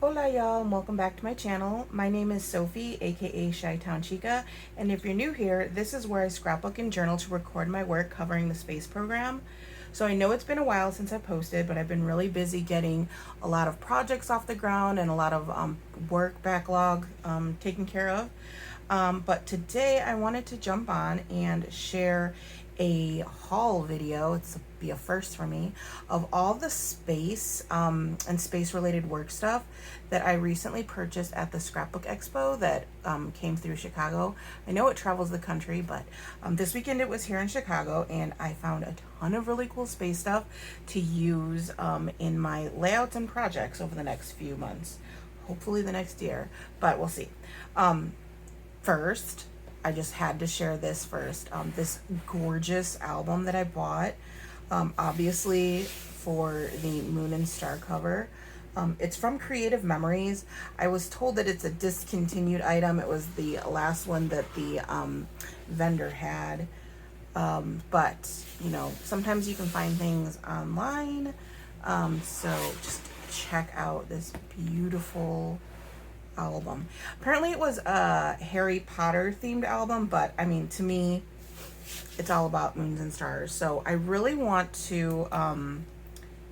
Hola y'all, and welcome back to my channel. My name is Sophie, aka Chitownchica, and if you're new here, this is where I scrapbook and journal to record my work covering the space program. So I know it's been a while since I posted, but I've been really busy getting a lot of projects off the ground and a lot of work backlog taken care of. But today I wanted to jump on and share a haul video. It's be a first for me, of all the space and space related work stuff that I recently purchased at the Scrapbook Expo that came through Chicago. I know it travels the country, but this weekend it was here in Chicago, and I found a ton of really cool space stuff to use in my layouts and projects over the next few months, hopefully the next year, but we'll see. First, I just had to share this first. This gorgeous album that I bought, obviously for the Moon and Star cover. It's from Creative Memories. I was told that it's a discontinued item. It was the last one that the vendor had. But, you know, sometimes you can find things online. So just check out this beautiful album. Apparently it was a Harry Potter themed album, but I mean, to me, it's all about moons and stars. So I really want to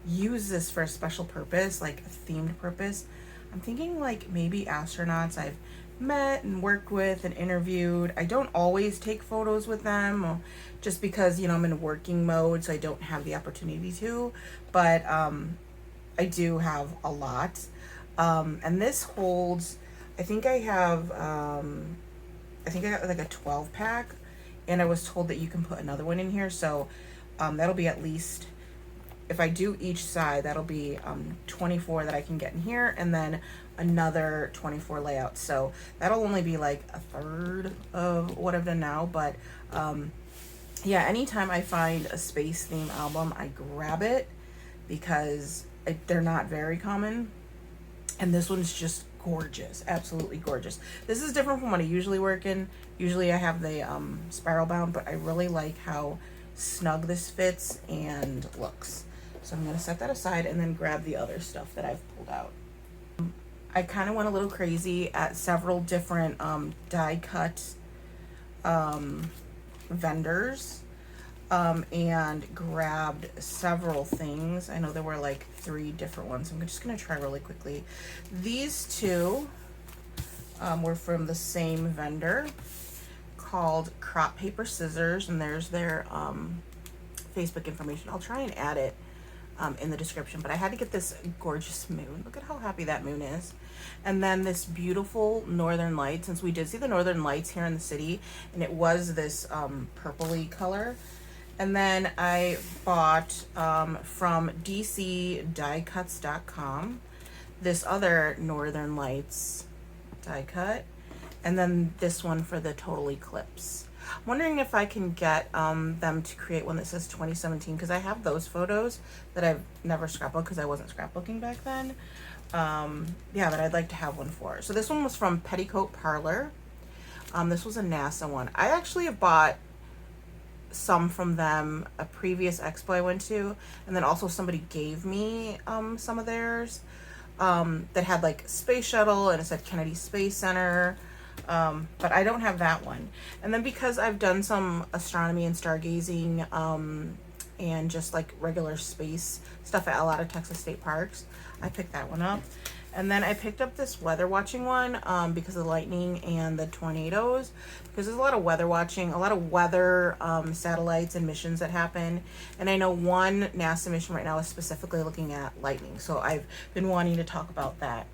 use this for a special purpose, like a themed purpose. I'm thinking like maybe astronauts I've met and worked with and interviewed. I don't always take photos with them just because, you know, I'm in working mode, so I don't have the opportunity to, but I do have a lot. And this holds, I think I got like a 12 pack, and I was told that you can put another one in here. So that'll be at least, if I do each side, that'll be 24 that I can get in here, and then another 24 layouts. So that'll only be like a third of what I've done now. But yeah, anytime I find a space theme album, I grab it because they're not very common. And this one's just gorgeous, absolutely gorgeous. This is different from what I usually work in. Usually I have the spiral bound, but I really like how snug this fits and looks. So I'm gonna set that aside and then grab the other stuff that I've pulled out. I kind of went a little crazy at several different die cut vendors and grabbed several things. I know there were like 3 different ones. I'm just gonna try really quickly. These two were from the same vendor, called Crop Paper Scissors, and there's their Facebook information. I'll try and add it in the description, but I had to get this gorgeous moon. Look at how happy that moon is. And then this beautiful northern light, since we did see the northern lights here in the city, and it was this purpley color. And then I bought from dcdiecuts.com this other Northern Lights die cut, and then this one for the total eclipse. I'm wondering if I can get them to create one that says 2017, because I have those photos that I've never scrapbooked because I wasn't scrapbooking back then. Yeah, but I'd like to have one for. So this one was from Petticoat Parlor. This was a NASA one. I actually have bought some from them a previous expo I went to, and then also somebody gave me some of theirs that had like space shuttle, and it said Kennedy Space Center, but I don't have that one. And then because I've done some astronomy and stargazing and just like regular space stuff at a lot of Texas state parks, I picked that one up. And then I picked up this weather watching one because of the lightning and the tornadoes, because there's a lot of weather watching, a lot of weather satellites and missions that happen. And I know one NASA mission right now is specifically looking at lightning, so I've been wanting to talk about that.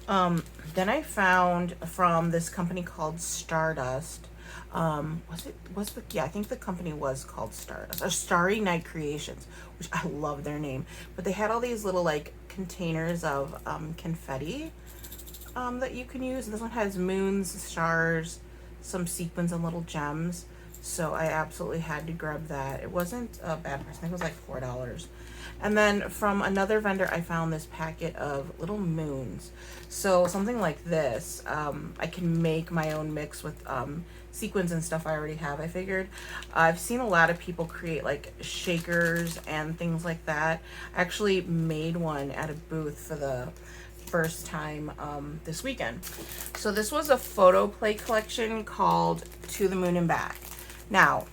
Then I found from this company called Stardust, I think the company was called Stardust, or Starry Night Creations, which I love their name. But they had all these little like containers of confetti that you can use. This one has moons, stars, some sequins, and little gems. So I absolutely had to grab that. It wasn't a bad price. I think it was like $4. And then from another vendor, I found this packet of little moons. So something like this, I can make my own mix with sequins and stuff I already have, I figured. I've seen a lot of people create like shakers and things like that. I actually made one at a booth for first time this weekend. So this was a photo play collection called To the Moon and Back. Now,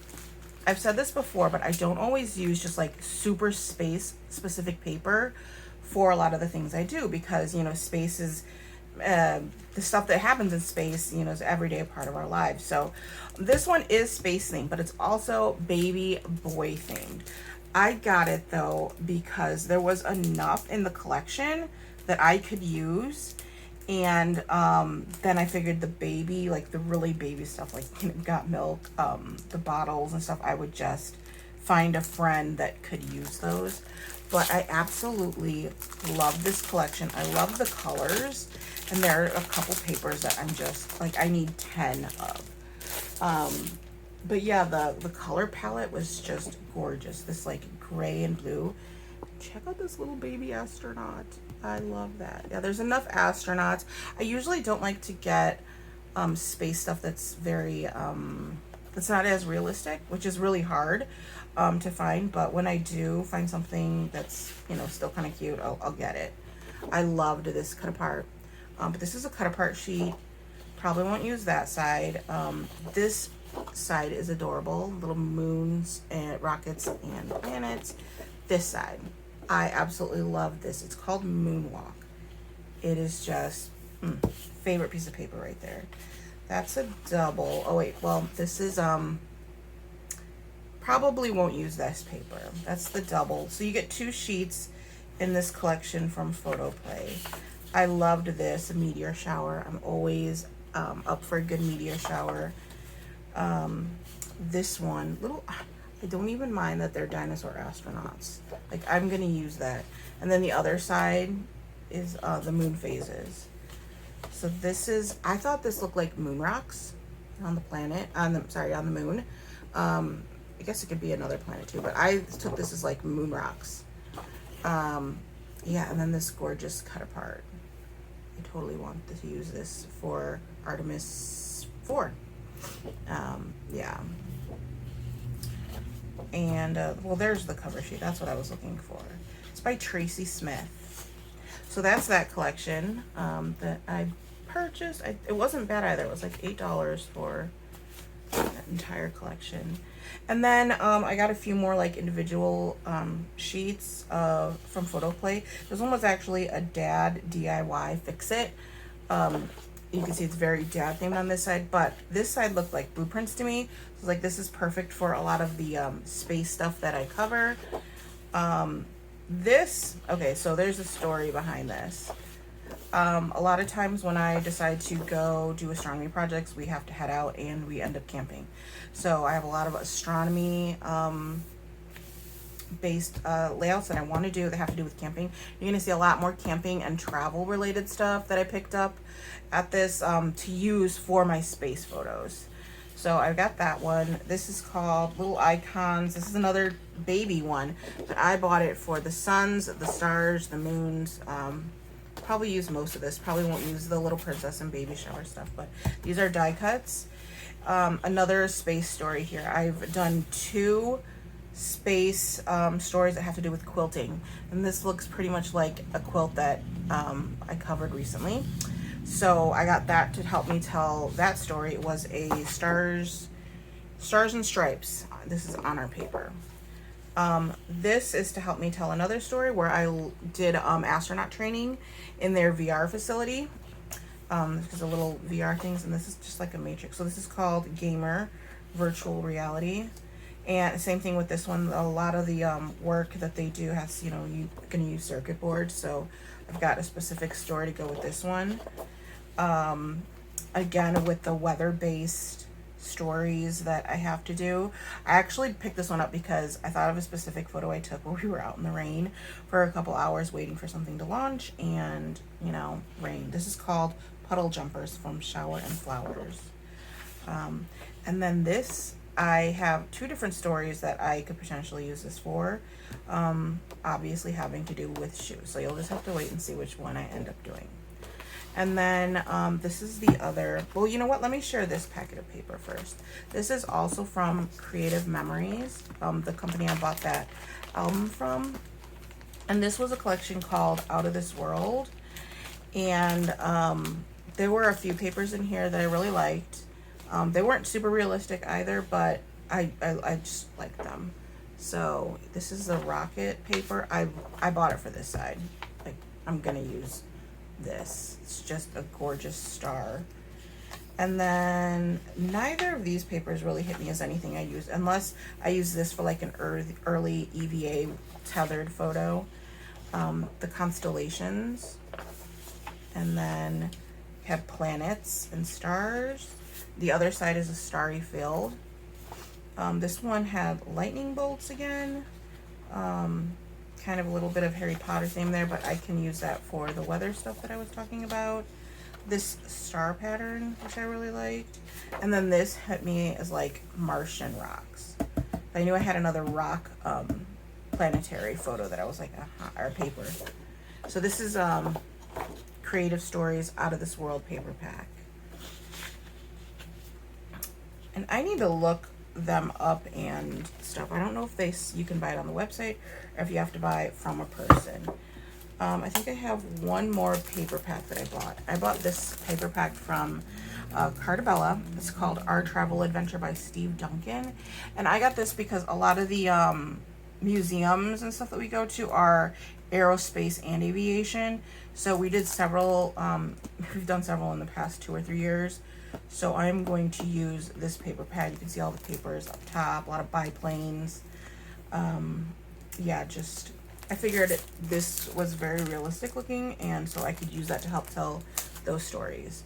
I've said this before, but I don't always use just like super space specific paper for a lot of the things I do, because, you know, space is the stuff that happens in space, you know, is everyday part of our lives. So this one is space themed, but it's also baby boy themed. I got it though because there was enough in the collection that I could use, and then I figured the baby, like the really baby stuff, like, you know, Got Milk, the bottles and stuff, I would just find a friend that could use those. But I absolutely love this collection. I love the colors, and there are a couple papers that I'm just like, I need 10 of. But yeah, the color palette was just gorgeous. This like gray and blue. Check out this little baby astronaut. I love that. Yeah, there's enough astronauts. I usually don't like to get space stuff that's very that's not as realistic, which is really hard to find. But when I do find something that's, you know, still kind of cute, I'll get it. I loved this cut apart. But this is a cut apart sheet. Probably won't use that side. This side is adorable. Little moons and rockets and planets. This side, I absolutely love this. It's called Moonwalk. It is just favorite piece of paper right there. That's a double. Oh wait, well, this is probably won't use this paper. That's the double. So you get 2 sheets in this collection from Photo Play. I loved this, a meteor shower. I'm always up for a good meteor shower. This one, I don't even mind that they're dinosaur astronauts. Like, I'm gonna use that. And then the other side is the moon phases. So this is, I thought this looked like moon rocks on the planet, on the moon. I guess it could be another planet too, but I took this as like moon rocks. Yeah, and then this gorgeous cut apart. I totally want to use this for Artemis 4. Yeah. And well, there's the cover sheet. That's what I was looking for. It's by Tracy Smith. So that's that collection that I purchased. It wasn't bad either. It was like $8 for that entire collection. And then I got a few more like individual sheets from Photo Play. This one was actually a dad DIY fix it. You can see it's very dad themed on this side, but this side looked like blueprints to me. So like, this is perfect for a lot of the space stuff that I cover. Okay, so there's a story behind this. A lot of times when I decide to go do astronomy projects, we have to head out and we end up camping. So I have a lot of astronomy based layouts that I want to do that have to do with camping. You're going to see a lot more camping and travel related stuff that I picked up at this to use for my space photos. So I've got that one. This is called Little Icons. This is another baby one, but I bought it for the suns, the stars, the moons. Probably use most of this. Probably won't use the little princess and baby shower stuff, but these are die cuts. Another space story here. I've done 2 space stories that have to do with quilting, and this looks pretty much like a quilt that I covered recently. So I got that to help me tell that story. It was a stars and stripes. This is on our paper. This is to help me tell another story where I did astronaut training in their VR facility. This is a little VR things, and this is just like a matrix. So this is called Gamer Virtual Reality. And same thing with this one. A lot of the work that they do has, you know, you can use circuit boards. So I've got a specific story to go with this one. Again, with the weather-based stories that I have to do. I actually picked this one up because I thought of a specific photo I took where we were out in the rain for a couple hours waiting for something to launch, and, you know, rain. This is called Puddle Jumpers from Shower and Flowers. And then this, I have 2 different stories that I could potentially use this for, obviously having to do with shoes. So you'll just have to wait and see which one I end up doing. And then this is the other, well, you know what? Let me share this packet of paper first. This is also from Creative Memories, the company I bought that album from. And this was a collection called Out of This World. And there were a few papers in here that I really liked. They weren't super realistic either, but I just liked them. So this is the rocket paper. I bought it for this side. Like, I'm gonna use this. It's just a gorgeous star. And then neither of these papers really hit me as anything I use, unless I use this for like an early EVA tethered photo. The constellations, and then have planets and stars. The other side is a starry field. This one had lightning bolts again. Kind of a little bit of Harry Potter theme there, but I can use that for the weather stuff that I was talking about. This star pattern, which I really liked. And then this hit me as like Martian rocks. I knew I had another rock planetary photo that I was like, or paper. So this is Creative Stories Out of This World paper pack. And I need to look them up and stuff. I don't know if you can buy it on the website or if you have to buy it from a person. I think I have one more paper pack that I bought. I bought this paper pack from Cartabella. It's called Our Travel Adventure by Steve Duncan. And I got this because a lot of the museums and stuff that we go to are aerospace and aviation. So we did several, we've done several in the past 2 or 3 years. So I'm going to use this paper pad. You can see all the papers up top, a lot of biplanes. Yeah, just, I figured this was very realistic looking, and so I could use that to help tell those stories.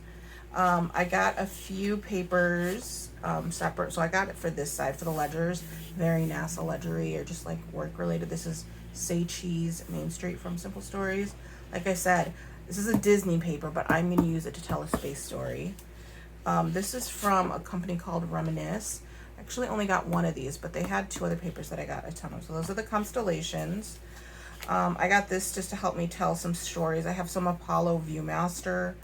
I got a few papers separate. So I got it for this side, for the ledgers, very NASA ledgery or just like work related. This is Say Cheese Main Street from Simple Stories. Like I said, this is a Disney paper, but I'm going to use it to tell a space story. This is from a company called Reminisce. I actually only got one of these, but they had 2 other papers that I got a ton of. So those are the constellations. I got this just to help me tell some stories. I have some Apollo Viewmaster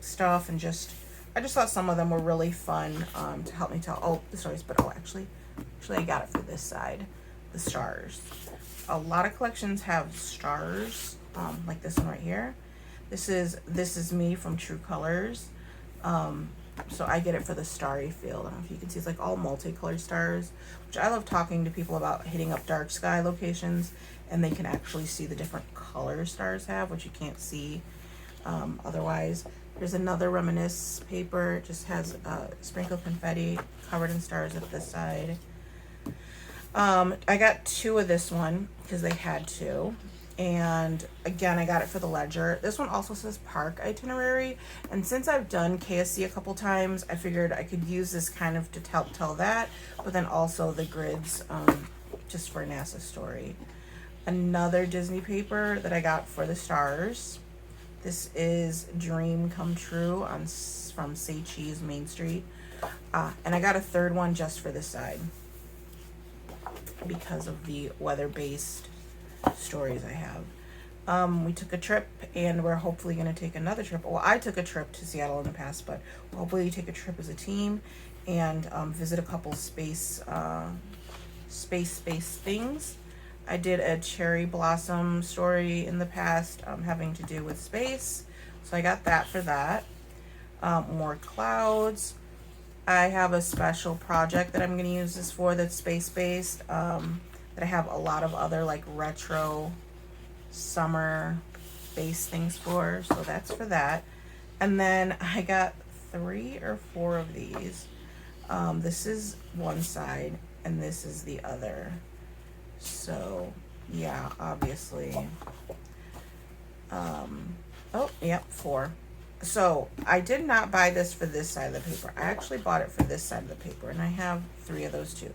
stuff, and I just thought some of them were really fun to help me tell the stories. But actually I got it for this side, the stars. A lot of collections have stars, like this one right here. This is me from True Colors. So I get it for the starry field. I don't know if you can see, it's like all multicolored stars, which I love talking to people about, hitting up dark sky locations and they can actually see the different colors stars have, which you can't see otherwise. There's another Reminisce paper. It just has sprinkled confetti covered in stars at this side. I got 2 of this one because they had 2. And again, I got it for the ledger. This one also says park itinerary. And since I've done KSC a couple times, I figured I could use this kind of to help tell that, but then also the grids just for a NASA story. Another Disney paper that I got for the stars. This is Dream Come True from Say Cheese Main Street. And I got a 3rd one just for this side because of the weather-based stories I have. We took a trip, and we're hopefully going to take another trip. Well, I took a trip to Seattle in the past, but we'll hopefully take a trip as a team and visit a couple space things. I did a cherry blossom story in the past having to do with space, so I got that for that. More clouds. I have a special project that I'm going to use this for that's space-based, that I have a lot of other like retro summer base things for, so that's for that. And then I got 3 or 4 of these. This is one side and this is the other. So yeah, obviously. Oh, yep, 4. So I did not buy this for this side of the paper. I actually bought it for this side of the paper, and I have 3 of those too.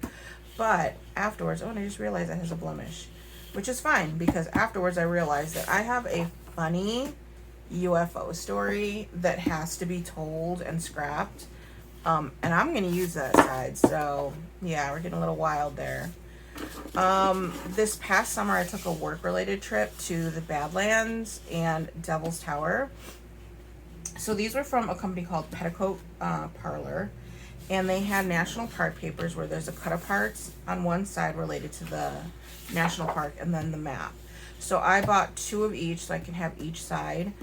But afterwards, and I just realized that has a blemish, which is fine because afterwards I realized that I have a funny UFO story that has to be told and scrapped. And I'm going to use that side. So yeah, we're getting a little wild there. This past summer I took a work-related trip to the Badlands and Devil's Tower. So these were from a company called Petticoat Parlor, and they had national park papers where there's a cut of parts on one side related to the national park and then the map. So I bought 2 of each so I can have each side.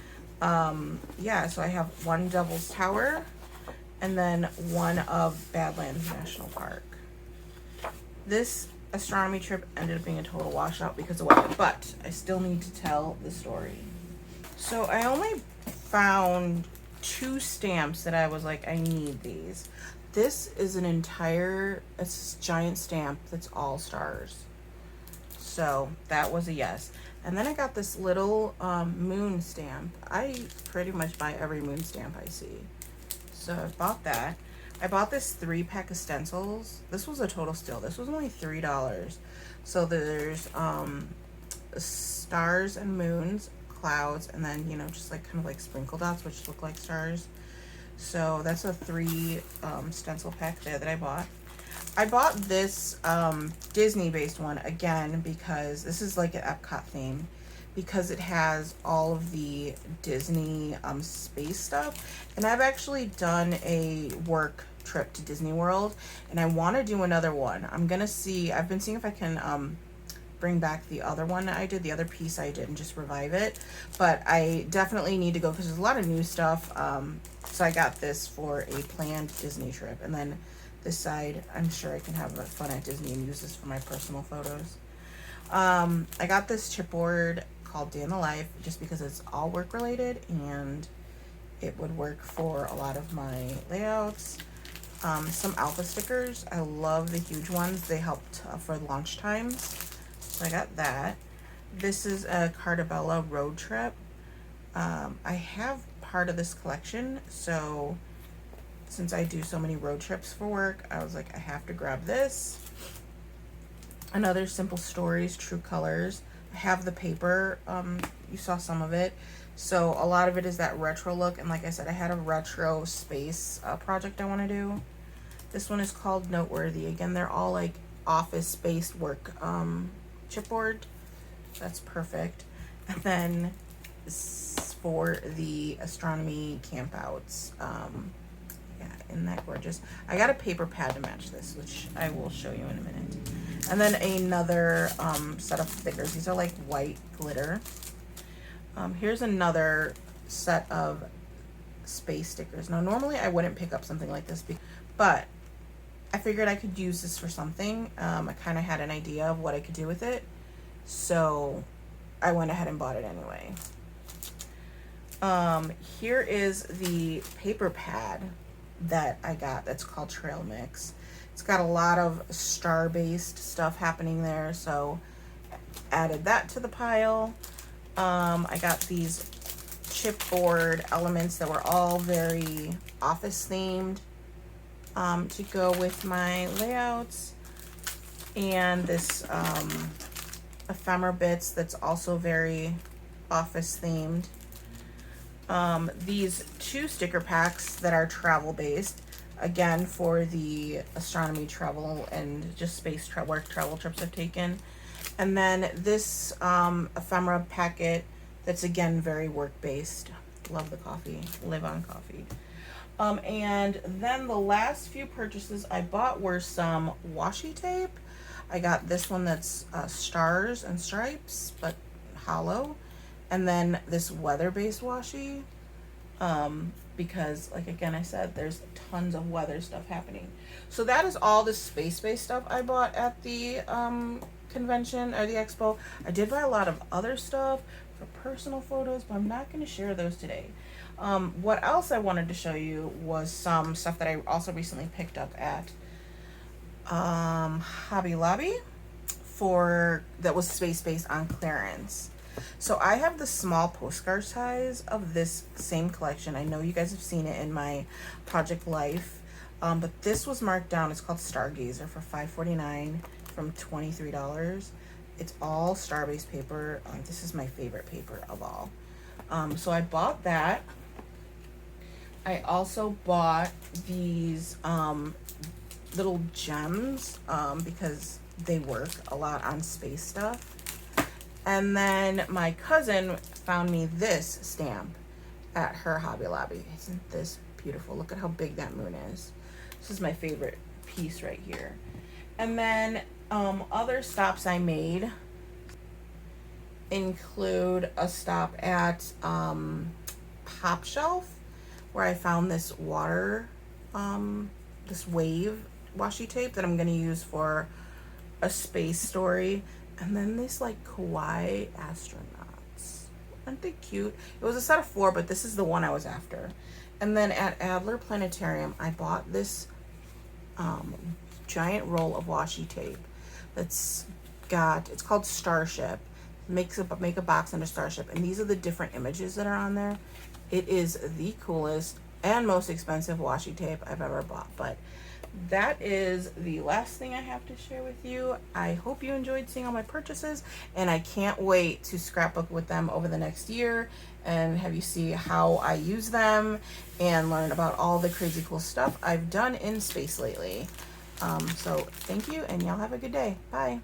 Yeah, so I have one Devil's Tower and then one of Badlands National Park. This astronomy trip ended up being a total washout because of weather, but I still need to tell the story. So I only found 2 stamps that I was like, I need these. This is an entire, it's a giant stamp that's all stars. So that was a yes. And then I got this little moon stamp. I pretty much buy every moon stamp I see. So I bought that. I bought this 3-pack of stencils. This was a total steal. This was only $3. So there's stars and moons, clouds, and then, you know, just like kind of like sprinkle dots, which look like stars. So that's a 3 stencil pack there that I bought. I bought this Disney based one again because this is like an Epcot theme, because it has all of the Disney space stuff. And I've actually done a work trip to Disney World and I want to do another one. I'm gonna see, I've been seeing if I can bring back the other one I did, the other piece I did, and just revive it. But I definitely need to go because there's a lot of new stuff. So I got this for a planned Disney trip. And then this side, I'm sure I can have fun at Disney and use this for my personal photos. I got this chipboard called Day in the Life just because it's all work related and it would work for a lot of my layouts. Some alpha stickers. I love the huge ones. They helped for launch times. So I got that. This is a Cartabella road trip. I have part of this collection, so since I do so many road trips for work, I was like, I have to grab this. Another Simple Stories, True Colors. I have the paper. You saw some of it. So a lot of it is that retro look. And like I said, I had a retro space project I want to do. This one is called Noteworthy. Again, they're all like office-based work chipboard. That's perfect. And then for the astronomy campouts. Yeah, isn't that gorgeous? I got a paper pad to match this, which I will show you in a minute. And then another set of stickers. These are like white glitter. Here's another set of space stickers. Now, normally I wouldn't pick up something like this, but I figured I could use this for something. I kind of had an idea of what I could do with it, so I went ahead and bought it anyway. Here is the paper pad that I got that's called Trail Mix. It's got a lot of star-based stuff happening there, so added that to the pile. I got these chipboard elements that were all very office themed to go with my layouts, and this ephemera bits that's also very office themed. These 2 sticker packs that are travel based, again for the astronomy travel and just space work travel trips I've taken. And then this ephemera packet that's again very work based. Love the coffee, live on coffee. And then the last few purchases I bought were some washi tape. I got this one that's stars and stripes but hollow. And then this weather-based washi, because like again I said, there's tons of weather stuff happening. So that is all the space-based stuff I bought at the convention or the expo. I did buy a lot of other stuff for personal photos, but I'm not going to share those today. What else I wanted to show you was some stuff that I also recently picked up at Hobby Lobby that was space-based on clearance. So I have the small postcard size of this same collection. I know you guys have seen it in my Project Life, but this was marked down. It's called Stargazer for $5.49 from $23. It's all star-based paper. This is my favorite paper of all. So I bought that. I also bought these little gems because they work a lot on space stuff. And then my cousin found me this stamp at her Hobby Lobby. Isn't this beautiful? Look at how big that moon is. This is my favorite piece right here. And then other stops I made. include a stop at Pop Shelf, where I found this water, this wave washi tape that I'm going to use for a space story. And then these like kawaii astronauts. Aren't they cute? It was a set of 4, but this is the one I was after. And then at Adler Planetarium, I bought this giant roll of washi tape it's called Starship. Make a box under Starship, and these are the different images that are on there. It is the coolest and most expensive washi tape I've ever bought. But that is the last thing I have to share with you. I hope you enjoyed seeing all my purchases, and I can't wait to scrapbook with them over the next year and have you see how I use them and learn about all the crazy cool stuff I've done in space lately. So thank you, and y'all have a good day. Bye.